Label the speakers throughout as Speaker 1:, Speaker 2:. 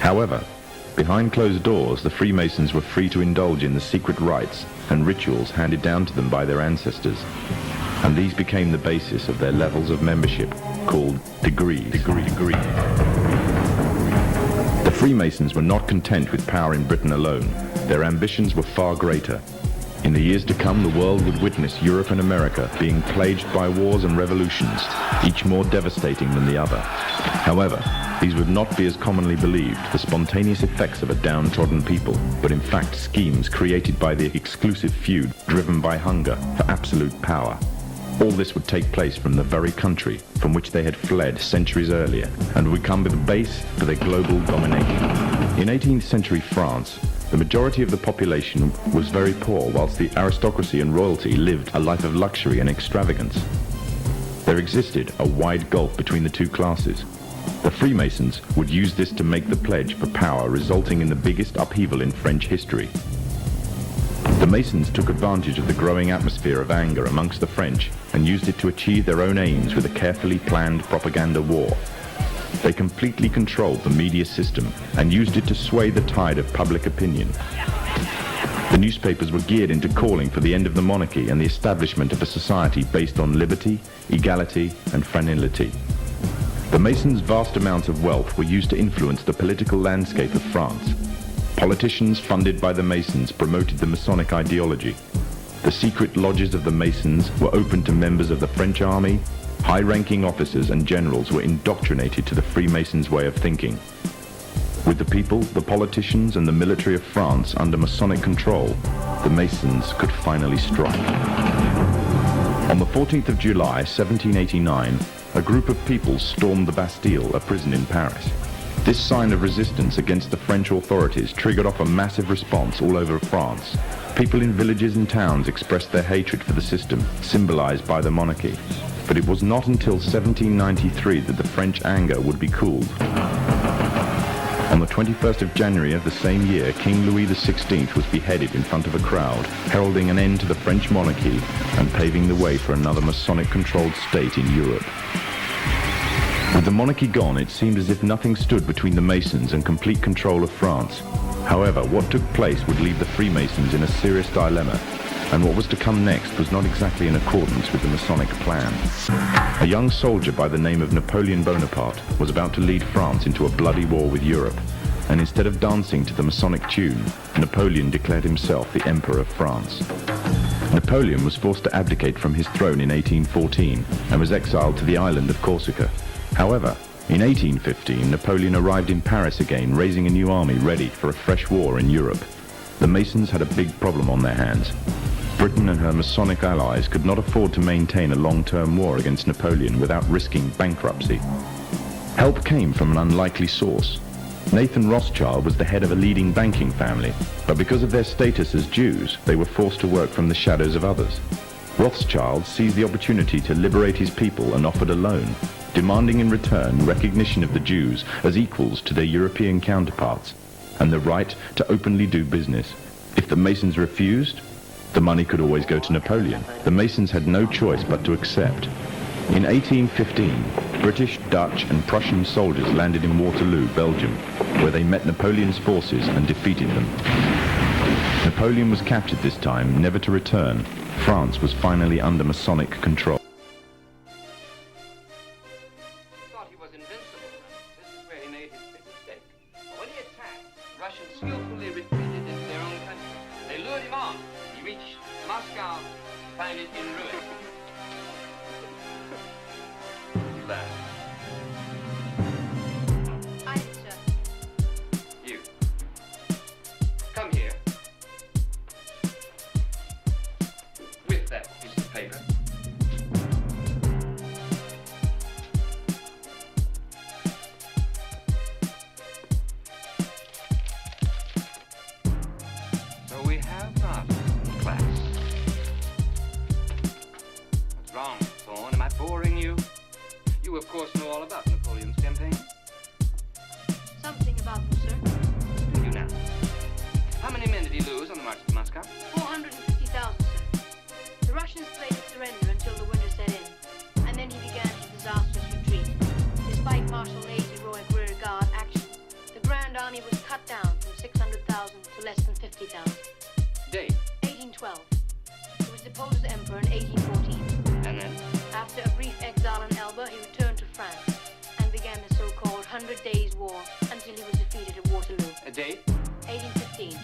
Speaker 1: However, behind closed doors, the Freemasons were free to indulge in the secret rites and rituals handed down to them by their ancestors, and these became the basis of their levels of membership, called degrees. The Freemasons were not content with power in Britain alone. Their ambitions were far greater. In the years to come, the world would witness Europe and America being plagued by wars and revolutions, each more devastating than the other. However, these would not be as commonly believed, the spontaneous effects of a downtrodden people, but in fact schemes created by the exclusive feud driven by hunger for absolute power. All this would take place from the very country from which they had fled centuries earlier, and would become the base for their global domination. In 18th century France, the majority of the population was very poor, whilst the aristocracy and royalty lived a life of luxury and extravagance. There existed a wide gulf between the two classes. The Freemasons would use this to make the pledge for power, resulting in the biggest upheaval in French history. The Masons took advantage of the growing atmosphere of anger amongst the French and used it to achieve their own aims with a carefully planned propaganda war. They completely controlled the media system and used it to sway the tide of public opinion. The newspapers were geared into calling for the end of the monarchy and the establishment of a society based on liberty, equality, and fraternity. The Masons' vast amounts of wealth were used to influence the political landscape of France. Politicians funded by the Masons promoted the Masonic ideology. The secret lodges of the Masons were open to members of the French army. High-ranking officers and generals were indoctrinated to the Freemasons' way of thinking. With the people, the politicians, and the military of France under Masonic control, the Masons could finally strike. On the 14th of July, 1789, a group of people stormed the Bastille, a prison in Paris. This sign of resistance against the French authorities triggered off a massive response all over France. People in villages and towns expressed their hatred for the system, symbolized by the monarchy. But it was not until 1793 that the French anger would be cooled. On the 21st of January of the same year, King Louis XVI was beheaded in front of a crowd, heralding an end to the French monarchy and paving the way for another Masonic-controlled state in Europe. With the monarchy gone, it seemed as if nothing stood between the Masons and complete control of France. However, what took place would leave the Freemasons in a serious dilemma, and what was to come next was not exactly in accordance with the Masonic plan. A young soldier by the name of Napoleon Bonaparte was about to lead France into a bloody war with Europe, and instead of dancing to the Masonic tune, Napoleon declared himself the Emperor of France. Napoleon was forced to abdicate from his throne in 1814 and was exiled to the island of Corsica. However, in 1815, Napoleon arrived in Paris again, raising a new army ready for a fresh war in Europe. The Masons had a big problem on their hands. Britain and her Masonic allies could not afford to maintain a long-term war against Napoleon without risking bankruptcy. Help came from an unlikely source. Nathan Rothschild was the head of a leading banking family, but because of their status as Jews, they were forced to work from the shadows of others. Rothschild seized the opportunity to liberate his people and offered a loan, demanding in return recognition of the Jews as equals to their European counterparts, and the right to openly do business. If the Masons refused, the money could always go to Napoleon. The Masons had no choice but to accept. In 1815, British, Dutch, and Prussian soldiers landed in Waterloo, Belgium, where they met Napoleon's forces and defeated them. Napoleon was captured this time, never to return. France was finally under Masonic control.
Speaker 2: Thought he was invincible. This is where he made his big mistake. When he attacked, Russians skillfully retreated into their own country. They lured him on. He reached Moscow to find it in ruins. Laugh.
Speaker 3: Aye, sir.
Speaker 2: You. Come here. With that piece of paper. So we have not class. What's wrong, Thorne? Am I boring you? You, of course, know all about Napoleon's campaign.
Speaker 3: Something about them, sir.
Speaker 2: Do you now? How many men did he lose on the march to Moscow?
Speaker 3: 450,000, sir. The Russians played to surrender until the winter set in, and then he began his disastrous retreat. Despite Marshal Ney's heroic rear guard action, the Grand Army 50,000.
Speaker 2: Date.
Speaker 3: 1812. He was deposed as emperor in 1814.
Speaker 2: And then?
Speaker 3: After a brief exile in Elba, he returned to France and began the so-called 100 Days' War until he was defeated at Waterloo.
Speaker 2: A date?
Speaker 3: 1815.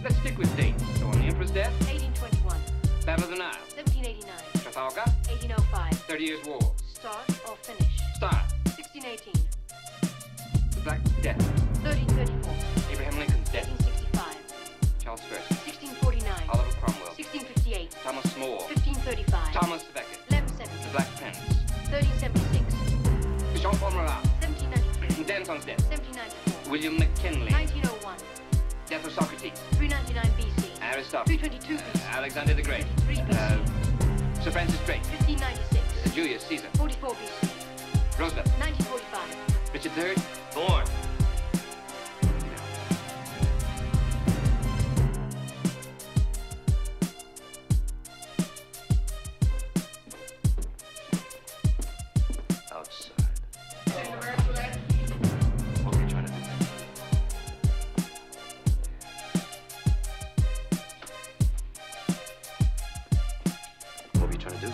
Speaker 2: Let's stick with dates. So on the Emperor's death?
Speaker 3: 1821.
Speaker 2: Battle of the Nile.
Speaker 3: 1789.
Speaker 2: Trafalgar?
Speaker 3: 1805.
Speaker 2: 30 Years' War.
Speaker 3: Start or finish?
Speaker 2: Start.
Speaker 3: 1618.
Speaker 2: The Black Death.
Speaker 3: 1334.
Speaker 2: Abraham Lincoln's death.
Speaker 3: 1865.
Speaker 2: Charles I.
Speaker 3: 1649.
Speaker 2: Oliver Cromwell.
Speaker 3: 1658.
Speaker 2: Thomas More.
Speaker 3: 1535.
Speaker 2: Thomas Becket.
Speaker 3: 1170.
Speaker 2: The Black Prince.
Speaker 3: 1376.
Speaker 2: Jean-Paul Marat.
Speaker 3: 1793.
Speaker 2: Danson's death.
Speaker 3: 1794.
Speaker 2: William McKinley.
Speaker 3: 1901.
Speaker 2: Death of Socrates.
Speaker 3: 399 BC.
Speaker 2: Aristotle.
Speaker 3: 322 BC.
Speaker 2: Alexander the Great.
Speaker 3: 3 BC.
Speaker 2: Sir Francis Drake.
Speaker 3: 1596.
Speaker 2: Julius Caesar.
Speaker 3: 44 BC.
Speaker 2: Roosevelt.
Speaker 3: 1945.
Speaker 2: Richard III. Born. Outside. What are you trying to do? What were you trying to do?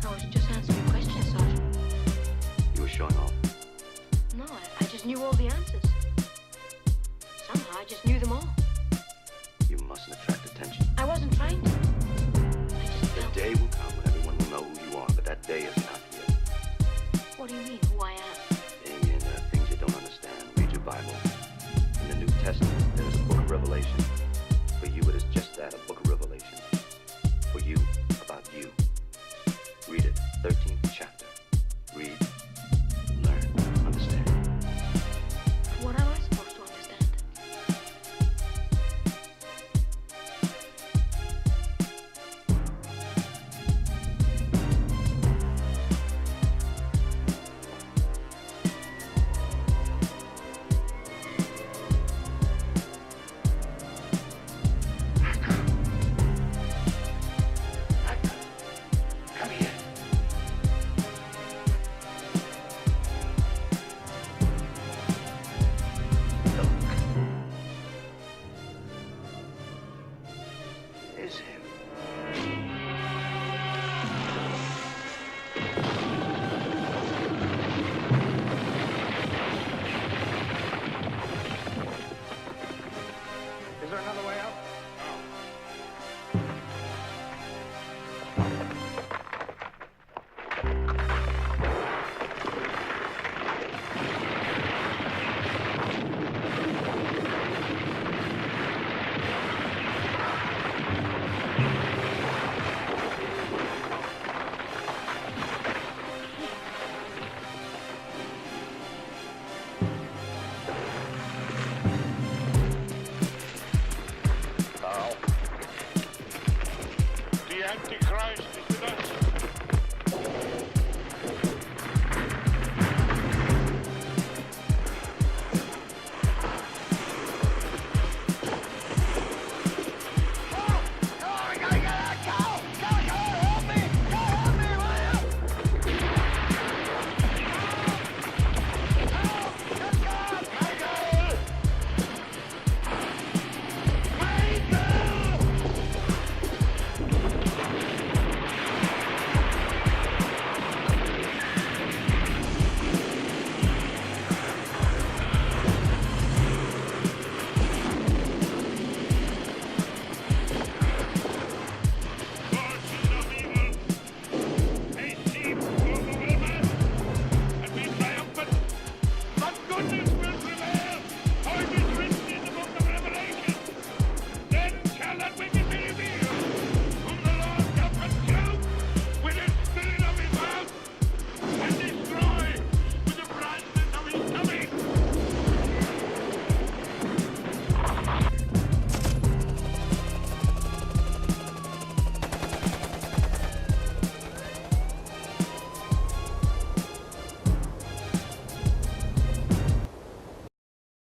Speaker 3: I was just answering questions, Sergeant.
Speaker 2: You were showing off.
Speaker 3: No, I just knew all the answers. Somehow I just knew them all.
Speaker 2: You mustn't attract attention.
Speaker 3: I wasn't trying to. I just
Speaker 2: The
Speaker 3: felt...
Speaker 2: day will come when everyone will know who you are, but that day is not yet.
Speaker 3: What do you mean, who I am?
Speaker 2: Damien, there are things you don't understand. Read your Bible. In the New Testament, there is a book of Revelation. For you, it is just that, a book of Revelation. For you, about you. Read it, 13th chapter. Read, learn, understand.
Speaker 3: What am I supposed to understand?
Speaker 2: Come here. Look. There's him.